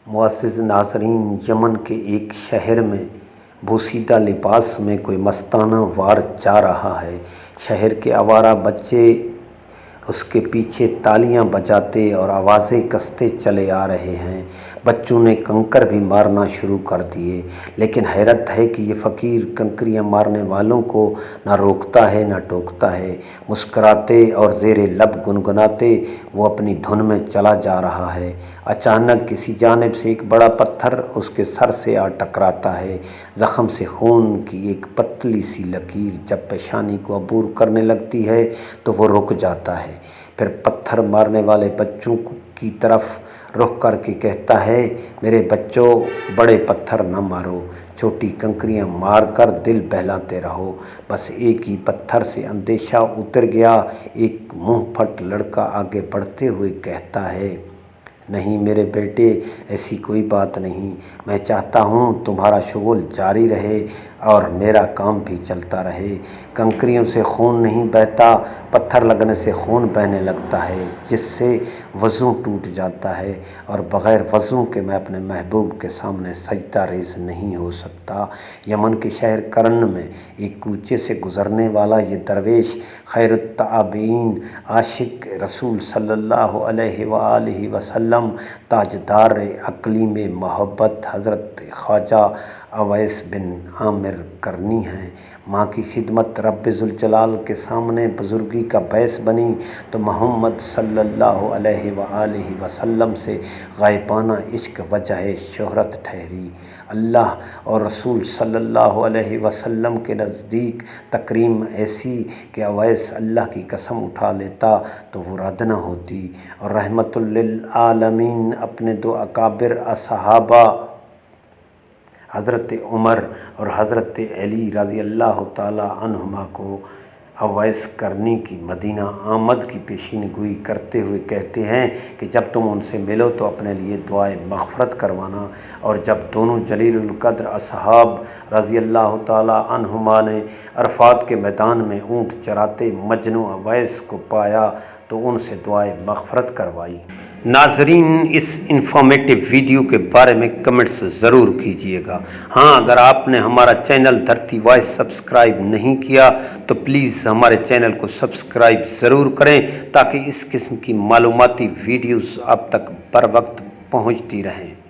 मुअज़्ज़िज़ नाज़रीन, यमन के एक शहर में बोसीदा लिबास में कोई मस्ताना वार जा रहा है। शहर के आवारा बच्चे उसके पीछे तालियां बजाते और आवाज़ें कसते चले आ रहे हैं। बच्चों ने कंकर भी मारना शुरू कर दिए, लेकिन हैरत है कि ये फ़कीर कंकरियां मारने वालों को ना रोकता है ना टोकता है। मुस्कराते और ज़ेरे लब गुनगुनाते वो अपनी धुन में चला जा रहा है। अचानक किसी जानिब से एक बड़ा पत्थर उसके सर से आ टकराता है। ज़ख़म से खून की एक पतली सी लकीर जब पेशानी को अबूर करने लगती है तो वो रुक जाता है। फिर पत्थर मारने वाले बच्चों की तरफ रुख करके कहता है, मेरे बच्चों, बड़े पत्थर न मारो, छोटी कंकरियां मारकर दिल बहलाते रहो। बस एक ही पत्थर से अंदेशा उतर गया। एक मुंह फट लड़का आगे बढ़ते हुए कहता है, नहीं मेरे बेटे, ऐसी कोई बात नहीं। मैं चाहता हूँ तुम्हारा शुगुल जारी रहे और मेरा काम भी चलता रहे। कंकरियों से खून नहीं बहता, पत्थर लगने से खून बहने लगता है, जिससे वज़ू टूट जाता है और बग़ैर वज़ू के मैं अपने महबूब के सामने सजदा रेज़ नहीं हो सकता। यमन के शहर करन में एक कूचे से गुज़रने वाला ये दरवेश खैरुत ताबीन, आशिक रसूल सल्लल्लाहु अलैहि वालैहि वसल्लम, ताजदार अक़लीम मोहब्बत हज़रत ख्वाजा अवैस बिन आमिर करनी हैं। माँ की खिदमत रब्बे ज़ुल जलाल के सामने बुज़ुर्गी का बैस बनी तो मोहम्मद सल्लल्लाहु अलैहि वालैहि वसल्लम से गायबाना इश्क वजह शोहरत ठहरी। अल्लाह और रसूल सल्लल्लाहु अलैहि वसल्लम के नज़दीक तकरीम ऐसी कि अवैस अल्लाह की कसम उठा लेता तो वो रद्द न होती। और रहमतुल लिल आलमीन अपने दो अकाबिर असहाबा हज़रत उमर और हज़रत अली रज़ी अल्लाह ताला अन्हुमा को अवैस करनी की मदीना आमद की पेशीन गोई करते हुए कहते हैं कि जब तुम उनसे मिलो तो अपने लिए दुआए मग़फ़रत करवाना। और जब दोनों जलीलुल क़द्र असहाब रज़ी अल्लाह ताला अन्हुमा ने अरफ़ात के मैदान में ऊँट चराते मजनू अवैस को पाया तो उनसे दुआए मग़फ़रत करवाई। नाज़रीन, इस इन्फॉर्मेटिव वीडियो के बारे में कमेंट्स ज़रूर कीजिएगा। हाँ, अगर आपने हमारा चैनल धरती वॉइस सब्सक्राइब नहीं किया तो प्लीज़ हमारे चैनल को सब्सक्राइब ज़रूर करें ताकि इस किस्म की मालूमाती वीडियोस आप तक बर वक्त पहुँचती रहें।